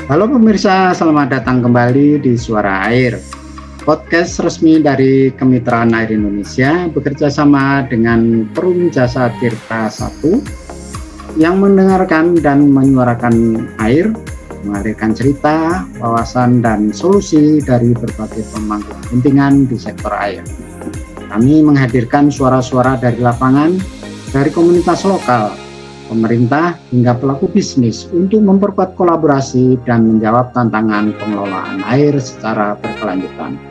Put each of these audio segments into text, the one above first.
Halo pemirsa, selamat datang kembali di Suara Air, podcast resmi dari Kemitraan Air Indonesia bekerja sama dengan Perum Jasa Tirta 1 yang mendengarkan dan menyuarakan air, mengalirkan cerita, wawasan, dan solusi dari berbagai pemangku kepentingan di sektor air. Kami menghadirkan suara-suara dari lapangan, dari komunitas lokal, pemerintah hingga pelaku bisnis untuk memperkuat kolaborasi dan menjawab tantangan pengelolaan air secara berkelanjutan.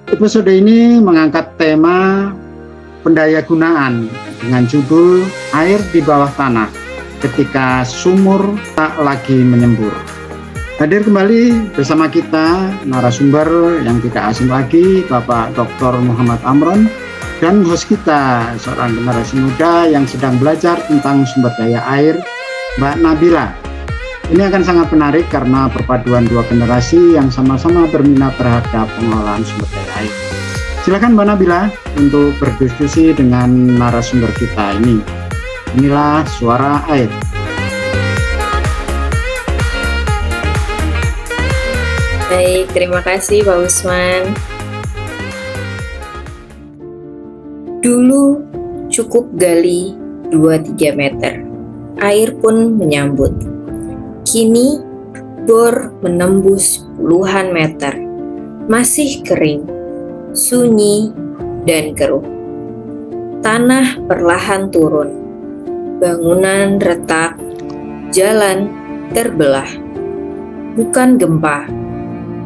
Episode ini mengangkat tema pendayagunaan dengan judul Air di Bawah Tanah ketika sumur tak lagi menyembur. Hadir kembali bersama kita narasumber yang tidak asing lagi, Bapak Dr. Muhammad Amron, dan host kita, seorang generasi muda yang sedang belajar tentang sumber daya air, Mbak Nabila. Ini akan sangat menarik karena perpaduan dua generasi yang sama-sama berminat terhadap pengelolaan sumber daya air. Silakan Mbak Nabila untuk berdiskusi dengan narasumber kita ini. Inilah Suara Air. Baik, terima kasih Pak Usman. Dulu cukup gali 2-3 meter, air pun menyambut. Kini bor menembus puluhan meter, masih kering, sunyi, dan keruh. Tanah perlahan turun, bangunan retak, jalan terbelah. Bukan gempa,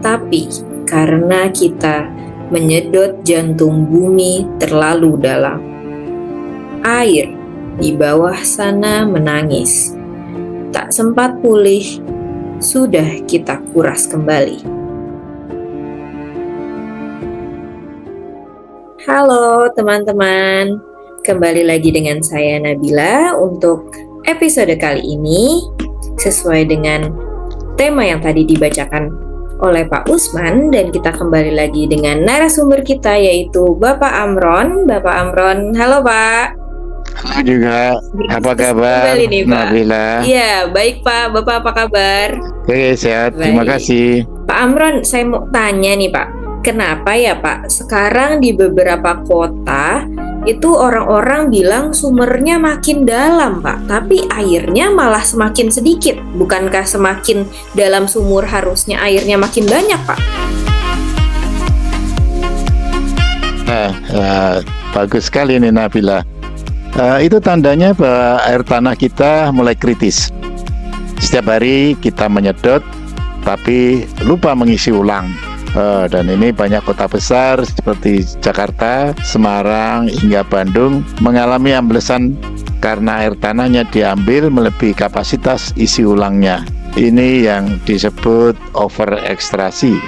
tapi karena kita menyedot jantung bumi terlalu dalam. Air di bawah sana menangis. Tak sempat pulih, sudah kita kuras kembali. Halo teman-teman, kembali lagi dengan saya Nabila untuk episode kali ini sesuai dengan tema yang tadi dibacakan oleh Pak Usman, dan kita kembali lagi dengan narasumber kita yaitu Bapak Amron. Bapak Amron, halo Pak. Halo juga, apa kabar Nih, Pak. Nabila? Iya, baik Pak. Bapak apa kabar? Oke, sehat, terima kasih. Pak Amron, saya mau tanya nih Pak, kenapa ya Pak sekarang di beberapa kota itu orang-orang bilang sumbernya makin dalam Pak, tapi airnya malah semakin sedikit. Bukankah semakin dalam sumur harusnya airnya makin banyak Pak? Bagus sekali nih Nabila. Itu tandanya bahwa air tanah kita mulai kritis. Setiap hari kita menyedot, tapi lupa mengisi ulang. Dan ini banyak kota besar seperti Jakarta, Semarang, hingga Bandung mengalami amblesan karena air tanahnya diambil melebihi kapasitas isi ulangnya. Ini yang disebut overekstrasi.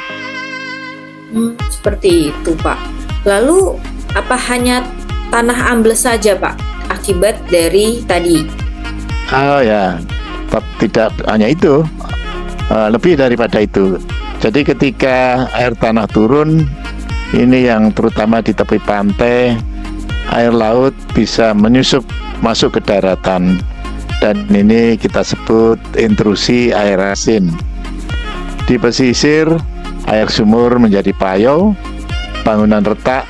Seperti itu Pak. Lalu apa hanya tanah ambles saja Pak akibat dari tadi? Oh ya, tidak hanya itu, lebih daripada itu. Jadi ketika air tanah turun, ini yang terutama di tepi pantai, air laut bisa menyusup masuk ke daratan. Dan ini kita sebut intrusi air asin. Di pesisir, air sumur menjadi payau, bangunan retak,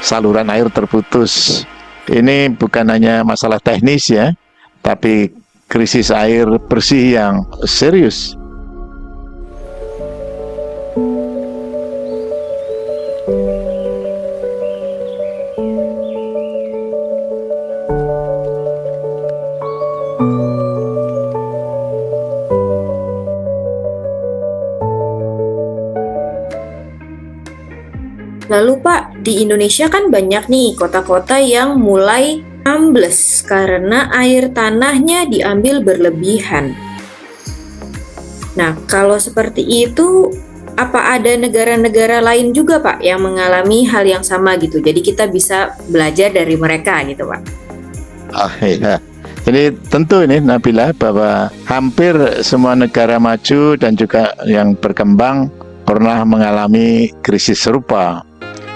saluran air terputus. Ini bukan hanya masalah teknis ya, tapi krisis air bersih yang serius. Lalu Pak, di Indonesia kan banyak nih kota-kota yang mulai ambles karena air tanahnya diambil berlebihan. Nah, kalau seperti itu, apa ada negara-negara lain juga Pak yang mengalami hal yang sama gitu? Jadi kita bisa belajar dari mereka gitu Pak. Iya. Jadi tentu ini Nabila bahwa hampir semua negara maju dan juga yang berkembang pernah mengalami krisis serupa.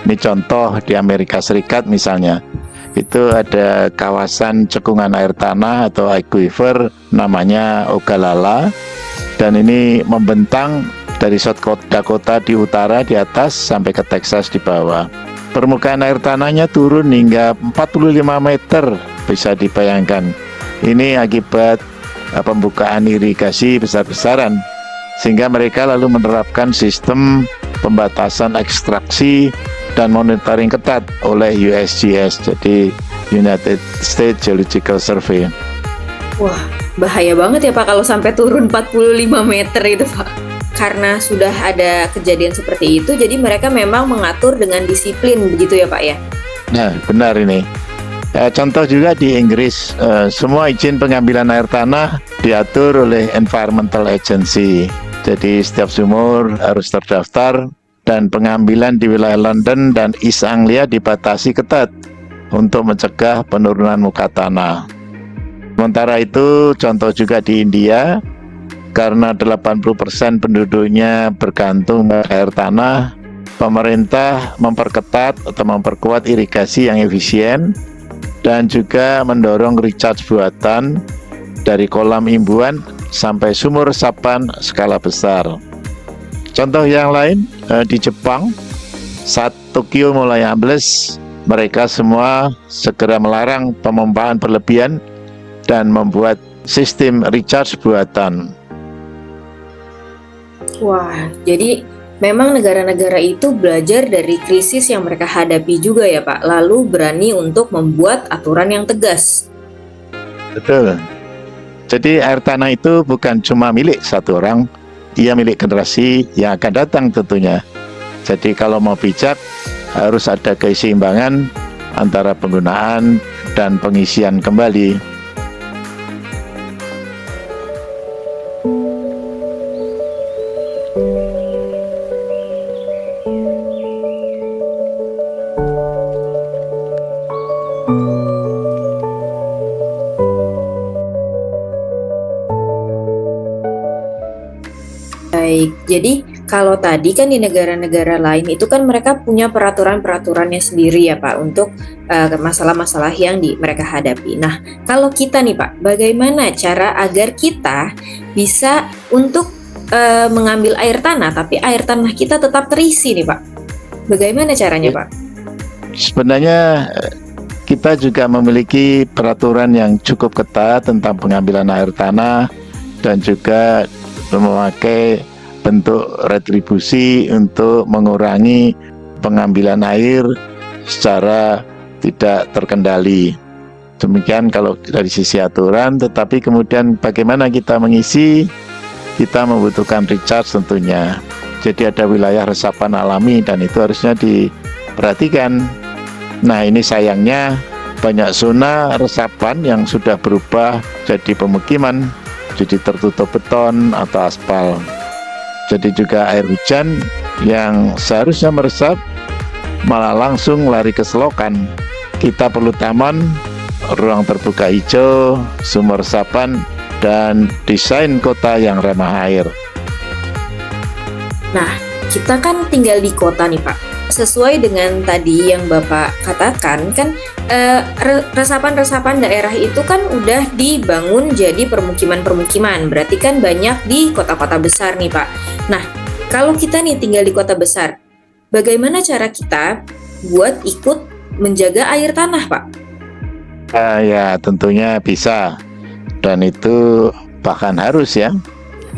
Ini contoh di Amerika Serikat misalnya. itu ada kawasan cekungan air tanah atau aquifer namanya Ogallala, dan ini membentang dari South Dakota di utara di atas sampai ke Texas di bawah. Permukaan air tanahnya turun hingga 45 meter, bisa dibayangkan. Ini akibat pembukaan irigasi besar-besaran, sehingga mereka lalu menerapkan sistem pembatasan ekstraksi dan monitoring ketat oleh USGS, jadi United States Geological Survey. Wah, bahaya banget ya Pak kalau sampai turun 45 meter itu Pak. Karena sudah ada kejadian seperti itu, jadi mereka memang mengatur dengan disiplin begitu ya Pak ya? Nah, benar ini. Contoh juga di Inggris, semua izin pengambilan air tanah diatur oleh Environmental Agency. Jadi setiap sumur harus terdaftar, dan pengambilan di wilayah London dan East Anglia dibatasi ketat untuk mencegah penurunan muka tanah. Sementara itu, contoh juga di India, karena 80% penduduknya bergantung air tanah, pemerintah memperketat atau memperkuat irigasi yang efisien dan juga mendorong recharge buatan dari kolam imbuhan sampai sumur resapan skala besar. Contoh yang lain di Jepang, saat Tokyo mulai ambles, mereka semua segera melarang pemompaan berlebihan dan membuat sistem recharge buatan. Wah, jadi memang negara-negara itu belajar dari krisis yang mereka hadapi juga ya Pak, lalu berani untuk membuat aturan yang tegas. Betul. Jadi air tanah itu bukan cuma milik satu orang, ia milik generasi yang akan datang tentunya. Jadi kalau mau bijak, harus ada keseimbangan antara penggunaan dan pengisian kembali. Baik, jadi kalau tadi kan di negara-negara lain itu kan mereka punya peraturan-peraturannya sendiri ya Pak untuk masalah-masalah yang mereka hadapi. Nah, kalau kita nih Pak, bagaimana cara agar kita bisa untuk mengambil air tanah, tapi air tanah kita tetap terisi nih Pak? Bagaimana caranya Pak? Sebenarnya kita juga memiliki peraturan yang cukup ketat tentang pengambilan air tanah dan juga memakai bentuk retribusi untuk mengurangi pengambilan air secara tidak terkendali. Demikian kalau dari sisi aturan, tetapi kemudian bagaimana kita mengisi, kita membutuhkan recharge tentunya. Jadi ada wilayah resapan alami dan itu harusnya diperhatikan. Nah, ini sayangnya banyak zona resapan yang sudah berubah jadi pemukiman, jadi tertutup beton atau aspal. Jadi juga air hujan yang seharusnya meresap malah langsung lari ke selokan. Kita perlu taman, ruang terbuka hijau, sumur resapan, dan desain kota yang ramah air. Nah, kita kan tinggal di kota nih Pak. Sesuai dengan tadi yang Bapak katakan kan resapan-resapan daerah itu kan udah dibangun jadi permukiman-permukiman. Berarti kan banyak di kota-kota besar nih Pak. Nah, kalau kita nih tinggal di kota besar, bagaimana cara kita buat ikut menjaga air tanah Pak? Ya tentunya bisa, dan itu bahkan harus ya.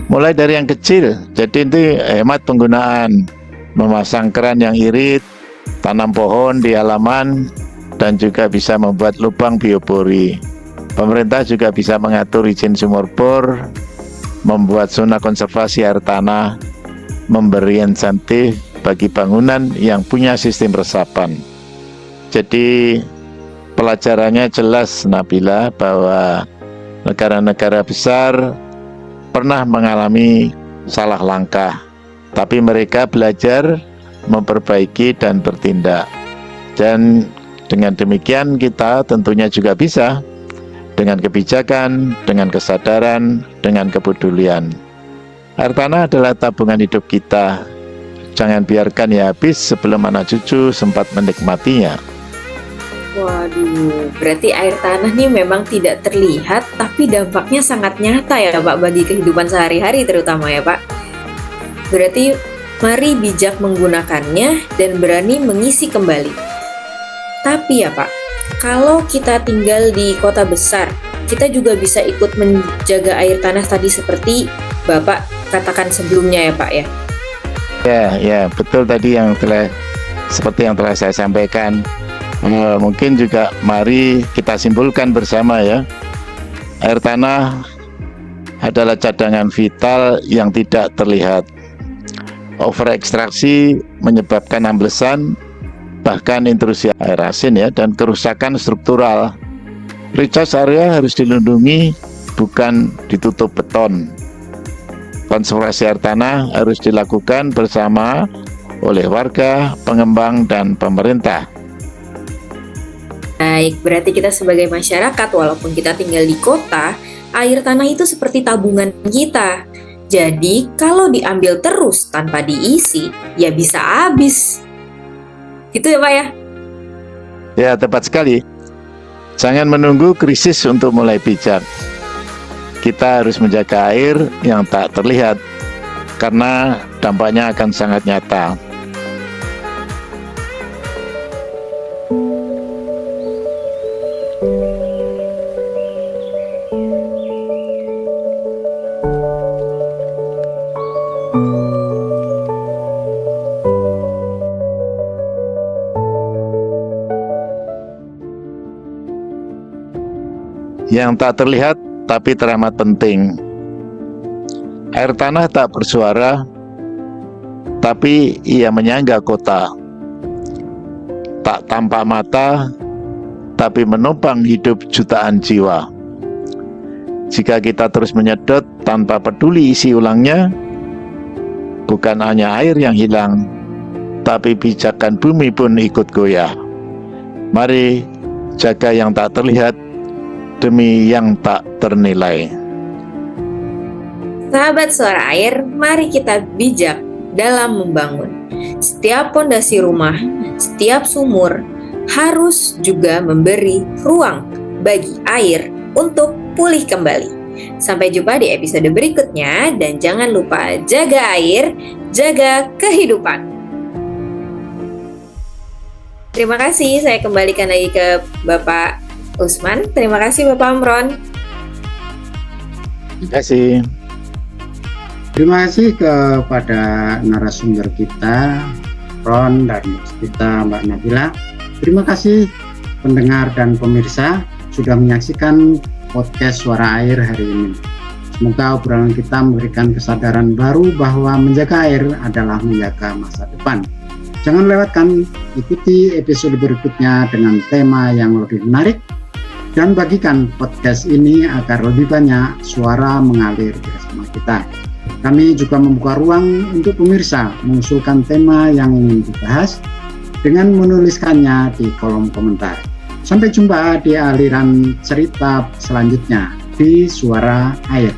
Mulai dari yang kecil, jadi itu hemat penggunaan, memasang keran yang irit, tanam pohon di halaman, dan juga bisa membuat lubang biopori. Pemerintah juga bisa mengatur izin sumur bor, membuat zona konservasi air tanah, memberi insentif bagi bangunan yang punya sistem resapan. Jadi pelajarannya jelas Nabila, bahwa negara-negara besar pernah mengalami salah langkah, tapi mereka belajar, memperbaiki dan bertindak. Dan dengan demikian kita tentunya juga bisa, dengan kebijakan, dengan kesadaran, dengan kepedulian. Air tanah adalah tabungan hidup kita. Jangan biarkan ia habis sebelum anak cucu sempat menikmatinya. Waduh, berarti air tanah nih memang tidak terlihat, tapi dampaknya sangat nyata ya Pak bagi kehidupan sehari-hari terutama ya Pak. Berarti mari bijak menggunakannya dan berani mengisi kembali. Tapi ya Pak, kalau kita tinggal di kota besar, kita juga bisa ikut menjaga air tanah tadi seperti Bapak katakan sebelumnya ya Pak ya. Ya, betul tadi seperti yang telah saya sampaikan. Mungkin juga mari kita simpulkan bersama ya, air tanah adalah cadangan vital yang tidak terlihat. Overekstraksi menyebabkan amblesan, bahkan intrusi air asin ya, dan kerusakan struktural. Recharge area harus dilindungi, bukan ditutup beton. Konservasi air tanah harus dilakukan bersama oleh warga, pengembang, dan pemerintah. Baik, berarti kita sebagai masyarakat, walaupun kita tinggal di kota, air tanah itu seperti tabungan kita. Jadi, kalau diambil terus tanpa diisi, ya bisa habis. Gitu ya Pak ya? Ya, tepat sekali. Jangan menunggu krisis untuk mulai bijak. Kita harus menjaga air yang tak terlihat, karena dampaknya akan sangat nyata. Yang tak terlihat tapi teramat penting. Air tanah tak bersuara, tapi ia menyangga kota. Tak tampak mata, tapi menopang hidup jutaan jiwa. Jika kita terus menyedot tanpa peduli isi ulangnya, bukan hanya air yang hilang, tapi pijakan bumi pun ikut goyah. Mari jaga yang tak terlihat demi yang tak ternilai. Sahabat Suara Air, mari kita bijak dalam membangun. Setiap pondasi rumah, setiap sumur harus juga memberi ruang bagi air untuk pulih kembali. Sampai jumpa di episode berikutnya, dan jangan lupa jaga air, jaga kehidupan. Terima kasih, saya kembalikan lagi ke Bapak Usman. Terima kasih Bapak Amron. Terima kasih. Terima kasih kepada narasumber kita, Ron, dan kita Mbak Nabila. Terima kasih pendengar dan pemirsa sudah menyaksikan podcast Suara Air hari ini. Semoga obrolan kita memberikan kesadaran baru bahwa menjaga air adalah menjaga masa depan. Jangan lewatkan, ikuti episode berikutnya dengan tema yang lebih menarik, dan bagikan podcast ini agar lebih banyak suara mengalir bersama kita. Kami juga membuka ruang untuk pemirsa mengusulkan tema yang ingin dibahas dengan menuliskannya di kolom komentar. Sampai jumpa di aliran cerita selanjutnya di Suara Air.